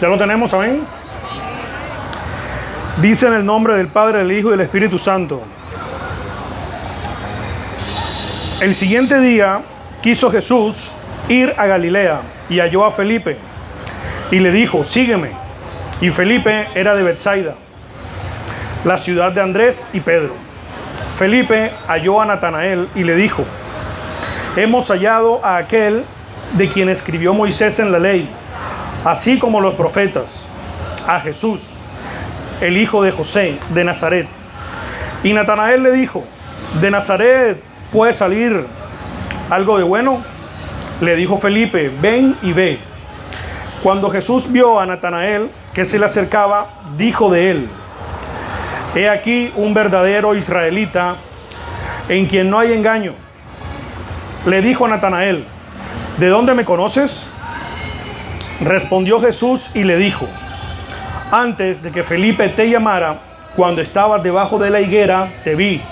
¿Ya lo tenemos? Amén. Dice en el nombre del Padre, del Hijo y del Espíritu Santo. El siguiente día quiso Jesús ir a Galilea y halló a Felipe y le dijo, sígueme. Y Felipe era de Betsaida, la ciudad de Andrés y Pedro. Felipe halló a Natanael y le dijo, hemos hallado a aquel de quien escribió Moisés en la ley, así como los profetas, a Jesús, el hijo de José, de Nazaret. Y Natanael le dijo, ¿de Nazaret puede salir algo de bueno? Le dijo Felipe, ven y ve. Cuando Jesús vio a Natanael que se le acercaba, dijo de él, he aquí un verdadero israelita en quien no hay engaño. Le dijo a Natanael, ¿de dónde me conoces? Respondió Jesús y le dijo, antes de que Felipe te llamara, cuando estabas debajo de la higuera, te vi.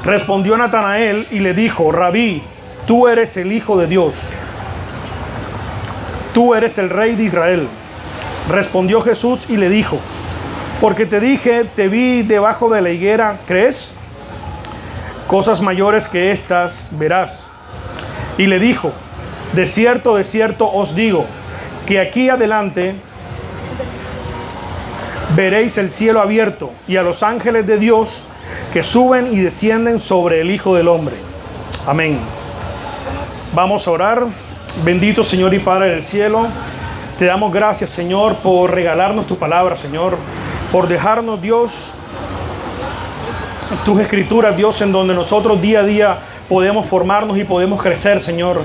Respondió Natanael y le dijo, Rabí, tú eres el Hijo de Dios. Tú eres el Rey de Israel. Respondió Jesús y le dijo, porque te dije, te vi debajo de la higuera, ¿crees? Cosas mayores que estas verás. Y le dijo, de cierto os digo, que aquí adelante veréis el cielo abierto y a los ángeles de Dios que suben y descienden sobre el Hijo del Hombre. Amén. Vamos a orar. Bendito Señor y Padre del cielo, te damos gracias, Señor, por regalarnos tu palabra, Señor, por dejarnos, Dios, tus escrituras, Dios, en donde nosotros día a día podemos formarnos y podemos crecer, Señor,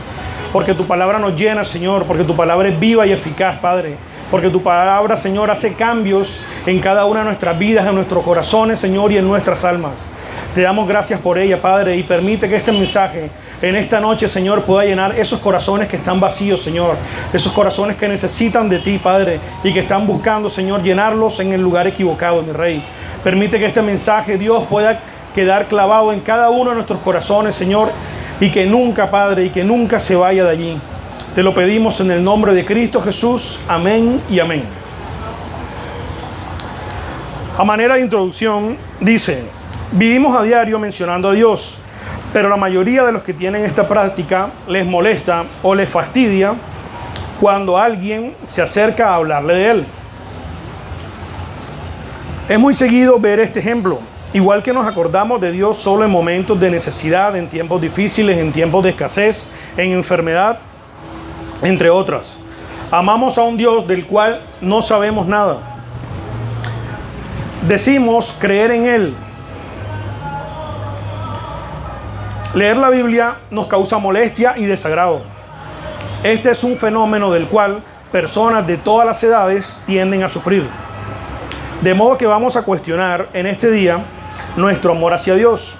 porque tu palabra nos llena, Señor, porque tu palabra es viva y eficaz, Padre, porque tu palabra, Señor, hace cambios en cada una de nuestras vidas, en nuestros corazones, Señor, y en nuestras almas. Te damos gracias por ella, Padre, y permite que este mensaje en esta noche, Señor, pueda llenar esos corazones que están vacíos, Señor, esos corazones que necesitan de ti, Padre, y que están buscando, Señor, llenarlos en el lugar equivocado, mi Rey. Permite que este mensaje, Dios, pueda quedar clavado en cada uno de nuestros corazones, Señor, y que nunca, Padre, y que nunca se vaya de allí. Te lo pedimos en el nombre de Cristo Jesús. Amén y amén. A manera de introducción, dice, vivimos a diario mencionando a Dios, pero la mayoría de los que tienen esta práctica les molesta o les fastidia cuando alguien se acerca a hablarle de Él. Es muy seguido ver este ejemplo, igual que nos acordamos de Dios solo en momentos de necesidad, en tiempos difíciles, en tiempos de escasez, en enfermedad, entre otras. Amamos a un Dios del cual no sabemos nada. Decimos creer en Él. Leer la Biblia nos causa molestia y desagrado. Este es un fenómeno del cual personas de todas las edades tienden a sufrir. De modo que vamos a cuestionar en este día nuestro amor hacia Dios.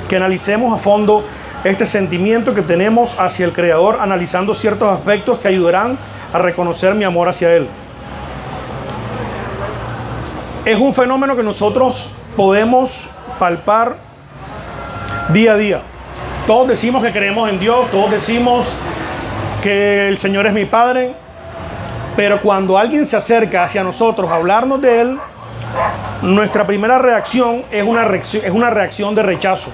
Que analicemos a fondo este sentimiento que tenemos hacia el Creador, analizando ciertos aspectos que ayudarán a reconocer mi amor hacia Él. Es un fenómeno que nosotros podemos palpar día a día. Todos decimos que creemos en Dios, todos decimos que el Señor es mi Padre, pero cuando alguien se acerca hacia nosotros a hablarnos de Él, nuestra primera reacción es una reacción de rechazo.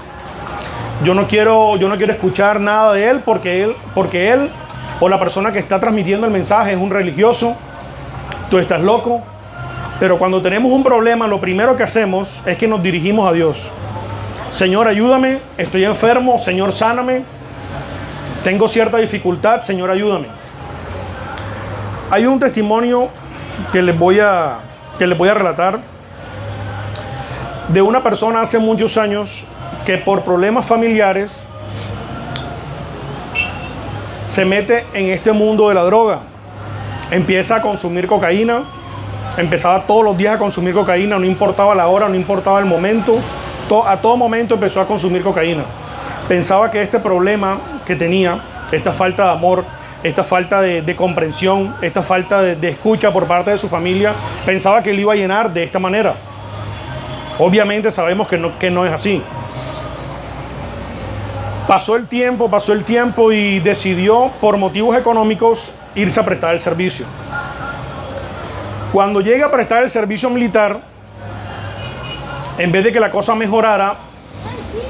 Yo no quiero escuchar nada de Él porque él o la persona que está transmitiendo el mensaje es un religioso. Tú estás loco. Pero cuando tenemos un problema, lo primero que hacemos es que nos dirigimos a Dios. Señor, ayúdame, estoy enfermo, Señor, sáname, tengo cierta dificultad, Señor, ayúdame. Hay un testimonio que les voy a relatar de una persona hace muchos años que por problemas familiares se mete en este mundo de la droga. Empieza a consumir cocaína, empezaba todos los días a consumir cocaína, no importaba la hora, no importaba el momento. A todo momento empezó a consumir cocaína. Pensaba que este problema que tenía, esta falta de amor, esta falta de comprensión, esta falta de escucha por parte de su familia, pensaba que él iba a llenar de esta manera. Obviamente sabemos que no es así. Pasó el tiempo y decidió, por motivos económicos, irse a prestar el servicio. Cuando llega a prestar el servicio militar, en vez de que la cosa mejorara,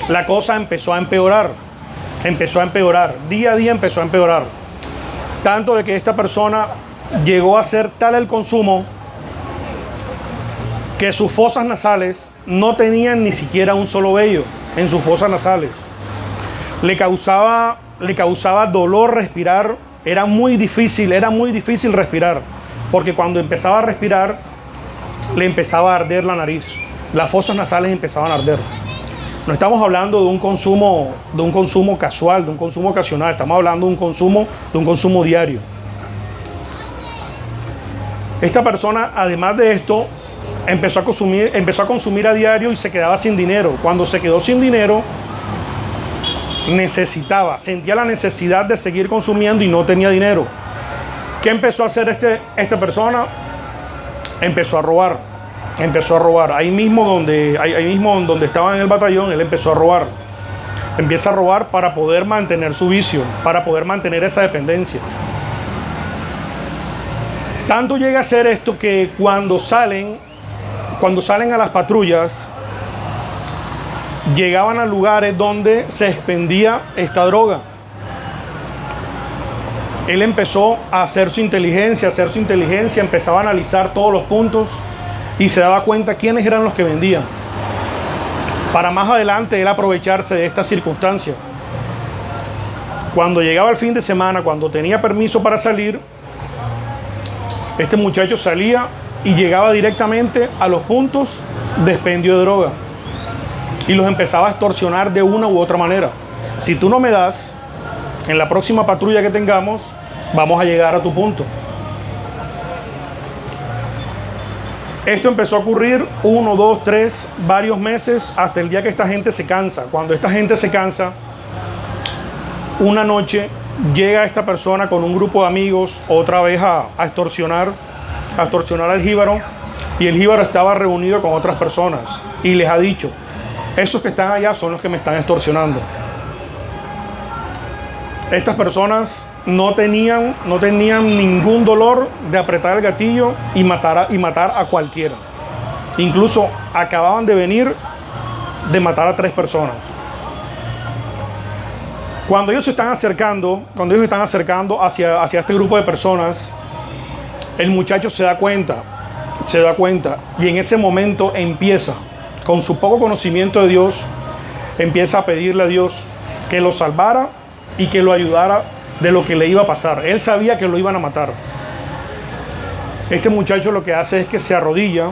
la cosa empezó a empeorar. Empezó a empeorar. Día a día empezó a empeorar. Tanto de que esta persona llegó a ser tal el consumo que sus fosas nasales no tenían ni siquiera un solo vello en sus fosas nasales. Le causaba dolor respirar. Era muy difícil respirar, porque cuando empezaba a respirar le empezaba a arder la nariz. Las fosas nasales empezaban a arder. No estamos hablando de un consumo casual, de un consumo ocasional. Estamos hablando de un consumo diario. Esta persona, además de esto, empezó a consumir a diario y se quedaba sin dinero. Cuando se quedó sin dinero, sentía la necesidad de seguir consumiendo y no tenía dinero. ¿Qué empezó a hacer esta persona? Empezó a robar. Ahí mismo donde estaba en el batallón, él empezó a robar. Empieza a robar para poder mantener su vicio, para poder mantener esa dependencia. Tanto llega a ser esto que cuando salen a las patrullas, llegaban a lugares donde se expendía esta droga. Él empezó a hacer su inteligencia, empezaba a analizar todos los puntos y se daba cuenta quiénes eran los que vendían, para más adelante él aprovecharse de esta circunstancia. Cuando llegaba el fin de semana, cuando tenía permiso para salir, este muchacho salía y llegaba directamente a los puntos de expendio de droga y los empezaba a extorsionar de una u otra manera. Si tú no me das, en la próxima patrulla que tengamos, vamos a llegar a tu punto. Esto empezó a ocurrir 1, 2, 3, varios meses, hasta el día que esta gente se cansa. Cuando esta gente se cansa, una noche llega esta persona con un grupo de amigos otra vez a extorsionar al jíbaro, y el jíbaro estaba reunido con otras personas y les ha dicho: esos que están allá son los que me están extorsionando. Estas personas no tenían ningún dolor de apretar el gatillo y matar a cualquiera. Incluso acababan de venir de matar a 3 personas. Cuando ellos se están acercando hacia este grupo de personas, el muchacho se da cuenta, y en ese momento empieza, con su poco conocimiento de Dios, empieza a pedirle a Dios que lo salvara y que lo ayudara de lo que le iba a pasar. Él sabía que lo iban a matar. Este muchacho lo que hace es que se arrodilla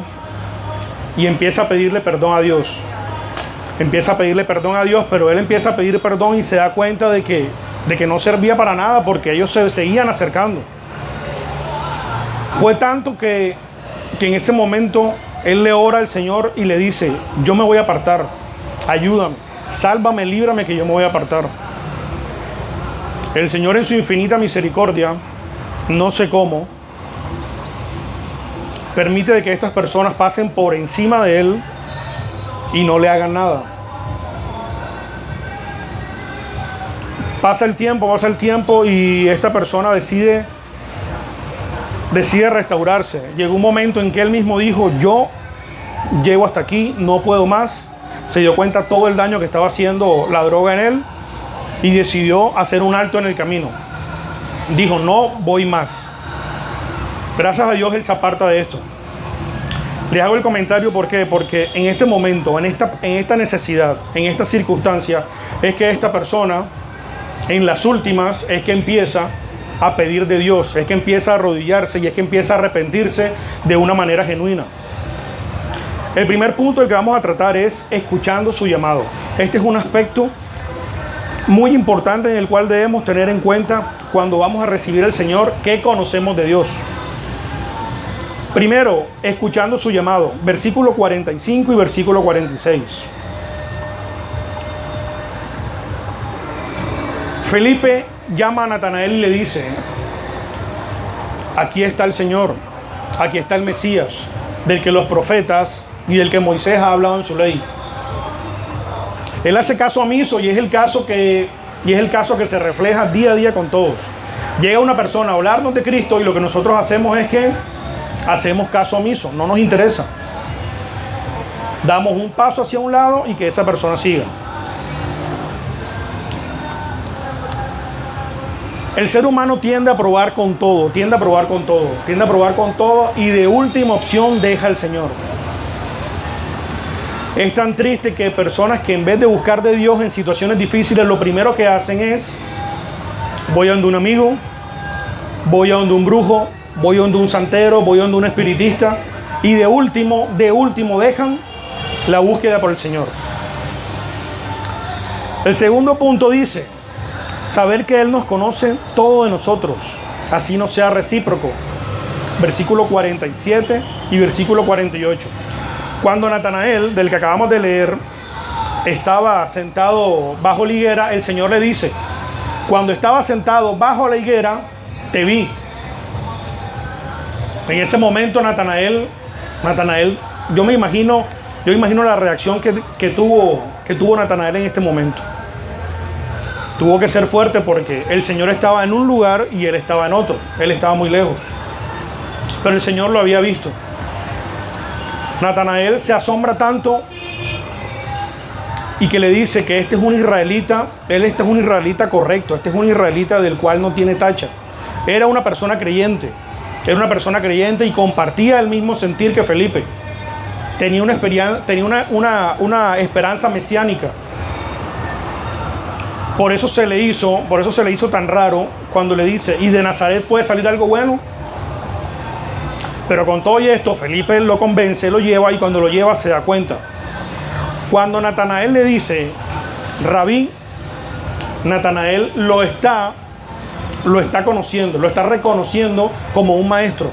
y empieza a pedirle perdón a Dios. Pero él empieza a pedir perdón y se da cuenta de que no servía para nada, porque ellos se seguían acercando. Fue tanto que en ese momento él le ora al Señor y le dice: yo me voy a apartar, ayúdame, sálvame, líbrame, que yo me voy a apartar. El Señor, en su infinita misericordia, no sé cómo, permite de que estas personas pasen por encima de él y no le hagan nada. Pasa el tiempo y esta persona decide restaurarse. Llegó un momento en que él mismo dijo: yo llego hasta aquí, no puedo más. Se dio cuenta todo el daño que estaba haciendo la droga en él y decidió hacer un alto en el camino. Dijo: no voy más. Gracias a Dios él se aparta de esto. Les hago el comentario, ¿por qué? Porque en este momento, en esta necesidad, en esta circunstancia, es que esta persona, en las últimas, es que empieza a pedir de Dios, es que empieza a arrodillarse y es que empieza a arrepentirse de una manera genuina. El primer punto del que vamos a tratar es escuchando su llamado. Este es un aspecto muy importante en el cual debemos tener en cuenta cuando vamos a recibir al Señor, qué conocemos de Dios. Primero, escuchando su llamado, versículo 45 y versículo 46. Felipe llama a Natanael y le dice: aquí está el Señor, aquí está el Mesías, del que los profetas y del que Moisés ha hablado en su ley. Él hace caso omiso y es el caso que se refleja día a día con todos. Llega una persona a hablarnos de Cristo y lo que nosotros hacemos es que hacemos caso omiso, no nos interesa. Damos un paso hacia un lado y que esa persona siga. El ser humano tiende a probar con todo, tiende a probar con todo y de última opción deja al Señor. Es tan triste que personas que en vez de buscar de Dios en situaciones difíciles, lo primero que hacen es: voy a donde un amigo, voy a donde un brujo, voy a donde un santero, voy a donde un espiritista, y de último dejan la búsqueda por el Señor. El segundo punto dice: saber que Él nos conoce todo de nosotros, así no sea recíproco. Versículo 47 y versículo 48. Cuando Natanael, del que acabamos de leer, estaba sentado bajo la higuera, el Señor le dice: cuando estaba sentado bajo la higuera, te vi. En ese momento Natanael, yo imagino la reacción que tuvo Natanael en este momento. Tuvo que ser fuerte porque el Señor estaba en un lugar y él estaba en otro. Él estaba muy lejos, pero el Señor lo había visto. Natanael se asombra tanto y que le dice que este es un israelita. Este es un israelita correcto, este es un israelita del cual no tiene tacha. Era una persona creyente y compartía el mismo sentir que Felipe. Tenía una esperanza mesiánica. Por eso se le hizo tan raro cuando le dice: ¿y de Nazaret puede salir algo bueno? Pero con todo y esto, Felipe lo convence, lo lleva, y cuando lo lleva se da cuenta. Cuando Natanael le dice Rabí, Natanael lo está conociendo, lo está reconociendo como un maestro.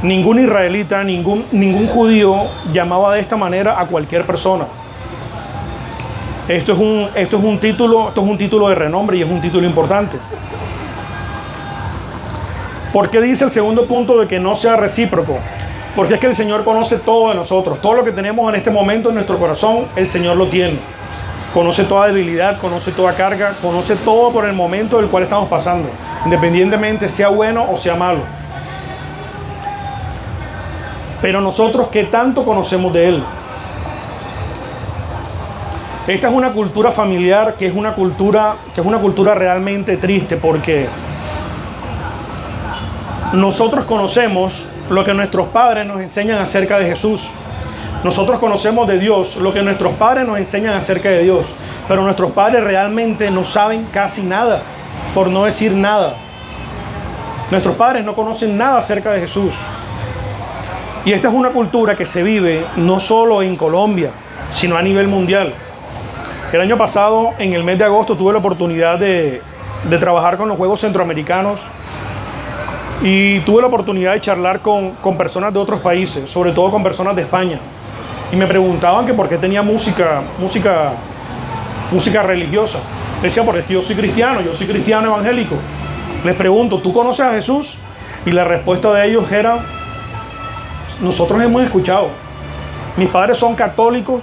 Ningún israelita, ningún judío llamaba de esta manera a cualquier persona. Esto es un título de renombre y es un título importante. ¿Por qué dice el segundo punto de que no sea recíproco? Porque es que el Señor conoce todo de nosotros. Todo lo que tenemos en este momento en nuestro corazón, el Señor lo tiene. Conoce toda debilidad, conoce toda carga, conoce todo por el momento del cual estamos pasando, independientemente sea bueno o sea malo. Pero nosotros, ¿qué tanto conocemos de Él? Esta es una cultura familiar que es una cultura realmente triste, porque nosotros conocemos lo que nuestros padres nos enseñan acerca de Jesús. Nosotros conocemos de Dios lo que nuestros padres nos enseñan acerca de Dios, pero nuestros padres realmente no saben casi nada, por no decir nada. Nuestros padres no conocen nada acerca de Jesús. Y esta es una cultura que se vive no solo en Colombia, sino a nivel mundial. El año pasado, en el mes de agosto, tuve la oportunidad de trabajar con los Juegos Centroamericanos y tuve la oportunidad de charlar con personas de otros países, sobre todo con personas de España. Y me preguntaban que por qué tenía música religiosa. Les decía: porque yo soy cristiano evangélico. Les pregunto: ¿tú conoces a Jesús? Y la respuesta de ellos era: nosotros hemos escuchado. Mis padres son católicos.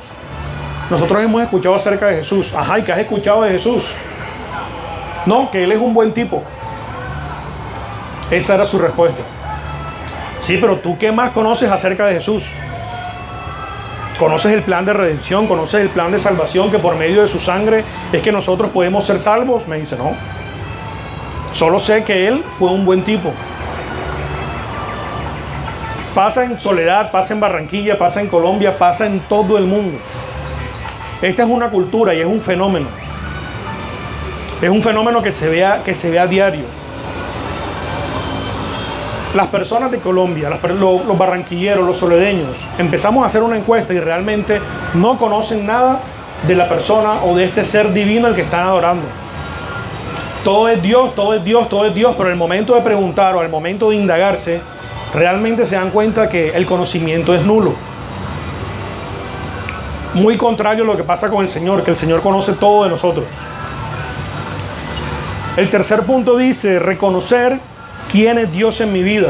Nosotros hemos escuchado acerca de Jesús. Ajá, ¿y qué has escuchado de Jesús? No, que Él es un buen tipo. Esa era su respuesta. Sí, pero ¿tú qué más conoces acerca de Jesús? ¿Conoces el plan de redención? ¿Conoces el plan de salvación, que por medio de su sangre es que nosotros podemos ser salvos? Me dice: no. Solo sé que Él fue un buen tipo. Pasa en Soledad, pasa en Barranquilla, pasa en Colombia, pasa en todo el mundo. Esta es una cultura y es un fenómeno. Es un fenómeno que se ve a diario. Las personas de Colombia, los barranquilleros, los soledeños, empezamos a hacer una encuesta y realmente no conocen nada de la persona o de este ser divino al que están adorando. Todo es Dios, todo es Dios, todo es Dios, pero al momento de preguntar o al momento de indagarse, realmente se dan cuenta que el conocimiento es nulo. Muy contrario a lo que pasa con el Señor, que el Señor conoce todo de nosotros. El tercer punto dice: reconocer quién es Dios en mi vida.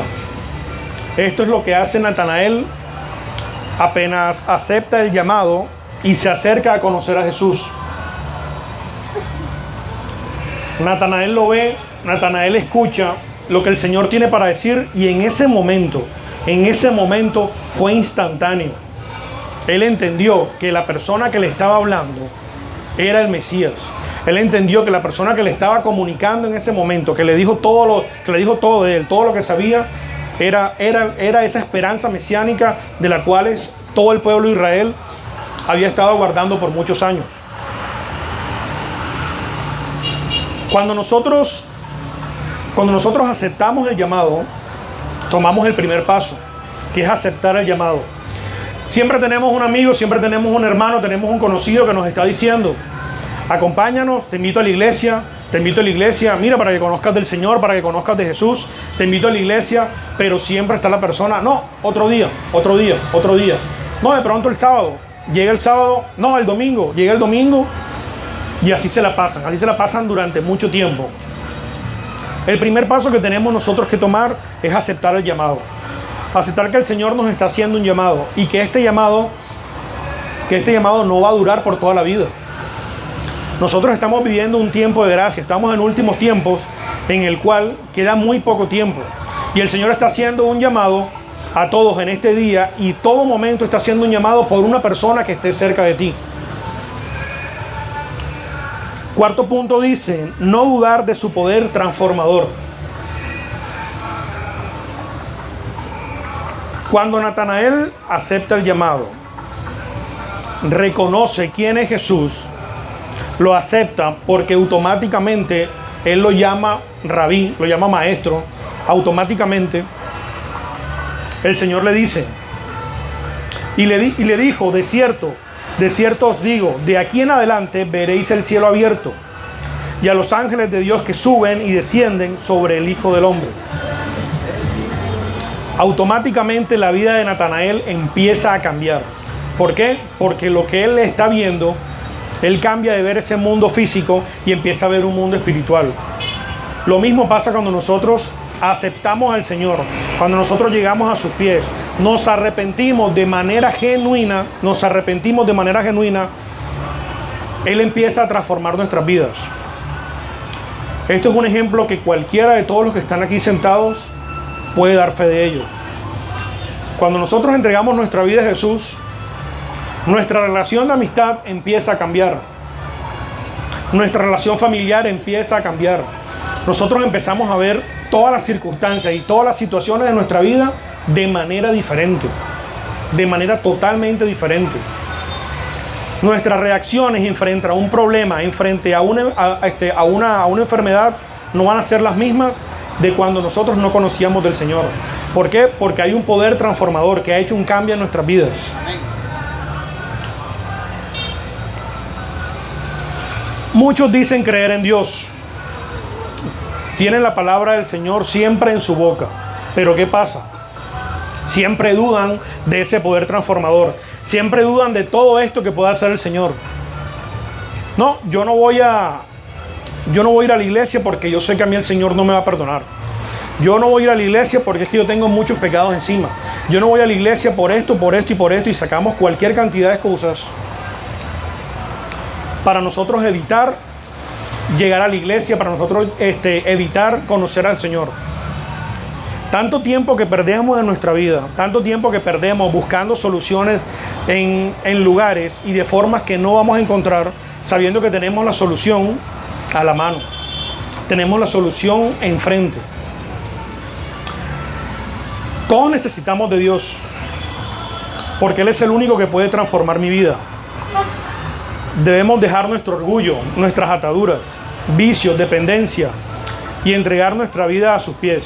Esto es lo que hace Natanael apenas acepta el llamado y se acerca a conocer a Jesús. Natanael lo ve, Natanael escucha, lo que el Señor tiene para decir, y en ese momento fue instantáneo. Él entendió que la persona que le estaba hablando era el Mesías. Él entendió que la persona que le estaba comunicando en ese momento, que le dijo todo de él, todo lo que sabía, era esa esperanza mesiánica de la cual todo el pueblo de Israel había estado aguardando por muchos años. Cuando nosotros aceptamos el llamado, tomamos el primer paso, que es aceptar el llamado. Siempre tenemos un amigo, siempre tenemos un hermano, tenemos un conocido que nos está diciendo: acompáñanos, te invito a la iglesia, mira, para que conozcas del Señor, para que conozcas de Jesús, te invito a la iglesia, pero siempre está la persona: no, otro día. No, de pronto el sábado, llega el sábado, no, el domingo, llega el domingo, y así se la pasan durante mucho tiempo. El primer paso que tenemos nosotros que tomar es aceptar el llamado. Aceptar que el Señor nos está haciendo un llamado, y que este llamado no va a durar por toda la vida. Nosotros estamos viviendo un tiempo de gracia, estamos en últimos tiempos en el cual queda muy poco tiempo. Y el Señor está haciendo un llamado a todos en este día, y todo momento está haciendo un llamado por una persona que esté cerca de ti. Cuarto punto dice: no dudar de su poder transformador. Cuando Natanael acepta el llamado, reconoce quién es Jesús, lo acepta porque automáticamente él lo llama rabí, lo llama maestro. Automáticamente el Señor le dice, y le dijo: de cierto os digo, de aquí en adelante veréis el cielo abierto y a los ángeles de Dios que suben y descienden sobre el Hijo del Hombre. Automáticamente la vida de Natanael empieza a cambiar. ¿Por qué? Porque lo que él está viendo, él cambia de ver ese mundo físico y empieza a ver un mundo espiritual. Lo mismo pasa cuando nosotros aceptamos al Señor, cuando nosotros llegamos a sus pies, nos arrepentimos de manera genuina, Él empieza a transformar nuestras vidas. Esto es un ejemplo que cualquiera de todos los que están aquí sentados puede dar fe de ello. Cuando nosotros entregamos nuestra vida a Jesús, nuestra relación de amistad empieza a cambiar. Nuestra relación familiar empieza a cambiar. Nosotros empezamos a ver todas las circunstancias y todas las situaciones de nuestra vida de manera diferente, de manera totalmente diferente. Nuestras reacciones en frente a un problema, en frente a una enfermedad, no van a ser las mismas de cuando nosotros no conocíamos del Señor. ¿Por qué? Porque hay un poder transformador que ha hecho un cambio en nuestras vidas. Muchos dicen creer en Dios, tienen la palabra del Señor siempre en su boca, pero ¿qué pasa? Siempre dudan de ese poder transformador, siempre dudan de todo esto que pueda hacer el Señor. No, yo no voy a ir a la iglesia porque yo sé que a mí el Señor no me va a perdonar. Yo no voy a ir a la iglesia porque es que yo tengo muchos pecados encima. Yo no voy a la iglesia por esto, y sacamos cualquier cantidad de excusas para nosotros evitar llegar a la iglesia, para nosotros evitar conocer al Señor. Tanto tiempo que perdemos de nuestra vida, tanto tiempo que perdemos buscando soluciones en lugares y de formas que no vamos a encontrar, sabiendo que tenemos la solución a la mano, tenemos la solución enfrente. Todos necesitamos de Dios, porque Él es el único que puede transformar mi vida. Debemos dejar nuestro orgullo, nuestras ataduras, vicios, dependencia, y entregar nuestra vida a sus pies.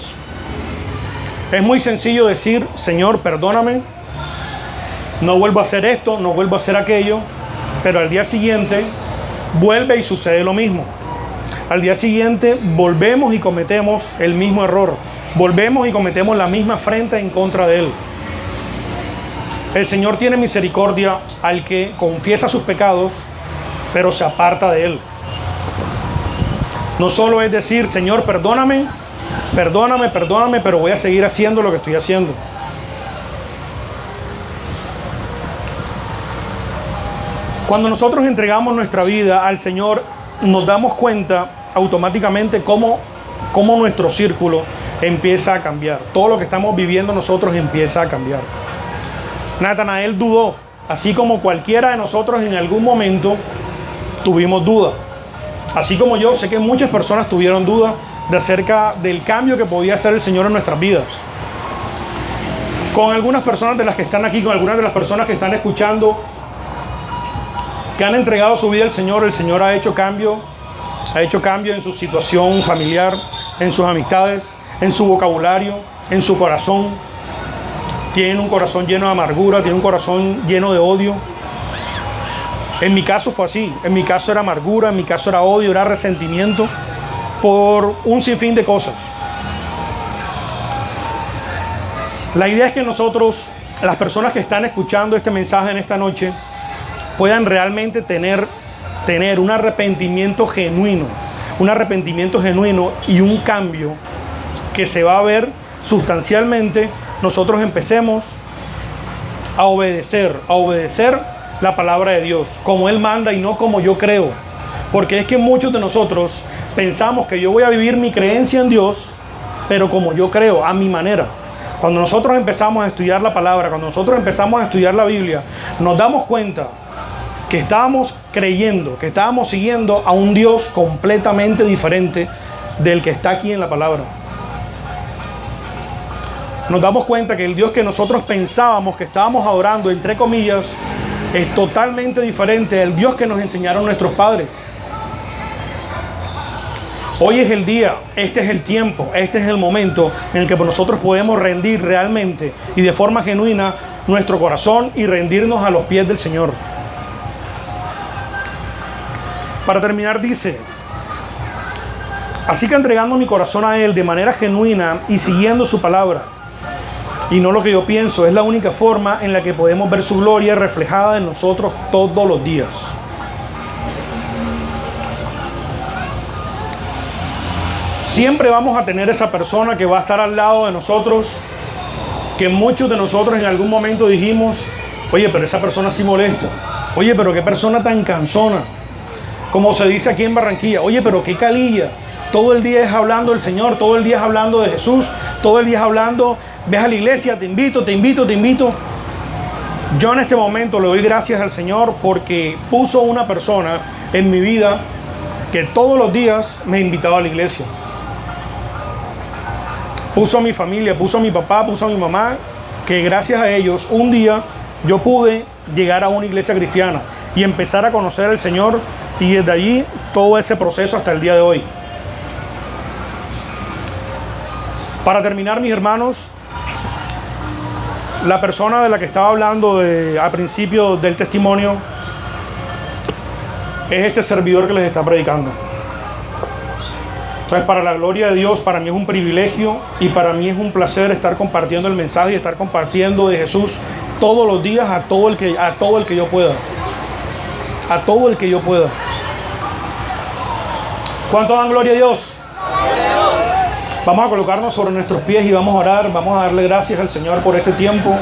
Es muy sencillo decir: Señor, perdóname, no vuelvo a hacer esto, no vuelvo a hacer aquello, pero al día siguiente vuelve y sucede lo mismo. Al día siguiente volvemos y cometemos el mismo error, volvemos y cometemos la misma afrenta en contra de Él. El Señor tiene misericordia al que confiesa sus pecados, pero se aparta de Él. No solo es decir: Señor, perdóname, pero voy a seguir haciendo lo que estoy haciendo. Cuando nosotros entregamos nuestra vida al Señor, nos damos cuenta automáticamente cómo nuestro círculo, empieza a cambiar. Todo lo que estamos viviendo nosotros empieza a cambiar. Natanael dudó, así como cualquiera de nosotros en algún momento tuvimos duda. Así como yo, sé que muchas personas tuvieron duda de acerca del cambio que podía hacer el Señor en nuestras vidas. Con algunas personas de las que están aquí, con algunas de las personas que están escuchando, que han entregado su vida al Señor, el Señor ha hecho cambio en su situación familiar, en sus amistades, en su vocabulario, en su corazón. Tienen un corazón lleno de amargura, tienen un corazón lleno de odio. En mi caso fue así, en mi caso era amargura, en mi caso era odio, era resentimiento por un sinfín de cosas. La idea es que nosotros, las personas que están escuchando este mensaje en esta noche, puedan realmente tener un arrepentimiento genuino y un cambio que se va a ver sustancialmente. Nosotros empecemos a obedecer la palabra de Dios, como Él manda y no como yo creo. Porque es que muchos de nosotros pensamos que yo voy a vivir mi creencia en Dios, pero como yo creo, a mi manera. Cuando nosotros empezamos a estudiar la palabra, cuando nosotros empezamos a estudiar la Biblia, nos damos cuenta que estábamos creyendo, que estábamos siguiendo a un Dios completamente diferente del que está aquí en la palabra. Nos damos cuenta que el Dios que nosotros pensábamos que estábamos adorando, entre comillas, es totalmente diferente del Dios que nos enseñaron nuestros padres. Hoy es el día, este es el tiempo, este es el momento en el que nosotros podemos rendir realmente y de forma genuina nuestro corazón y rendirnos a los pies del Señor. Para terminar dice: así que entregando mi corazón a Él de manera genuina y siguiendo su palabra, y no lo que yo pienso, es la única forma en la que podemos ver su gloria reflejada en nosotros todos los días. Siempre vamos a tener esa persona que va a estar al lado de nosotros, que muchos de nosotros en algún momento dijimos: oye, pero esa persona sí molesta. Oye, pero qué persona tan cansona. Como se dice aquí en Barranquilla: oye, pero qué calilla. Todo el día es hablando del Señor, todo el día es hablando de Jesús, todo el día es hablando, ves a la iglesia, te invito. Yo en este momento le doy gracias al Señor porque puso una persona en mi vida que todos los días me invitaba a la iglesia. Puso a mi familia, puso a mi papá, puso a mi mamá, que gracias a ellos un día yo pude llegar a una iglesia cristiana y empezar a conocer al Señor, y desde allí todo ese proceso hasta el día de hoy. Para terminar, mis hermanos, la persona de la que estaba hablando al principio del testimonio es este servidor que les está predicando. Entonces, para la gloria de Dios, para mí es un privilegio y para mí es un placer estar compartiendo el mensaje y estar compartiendo de Jesús todos los días a todo el que yo pueda. A todo el que yo pueda. ¿Cuánto dan gloria a Dios? Vamos a colocarnos sobre nuestros pies y vamos a orar, vamos a darle gracias al Señor por este tiempo.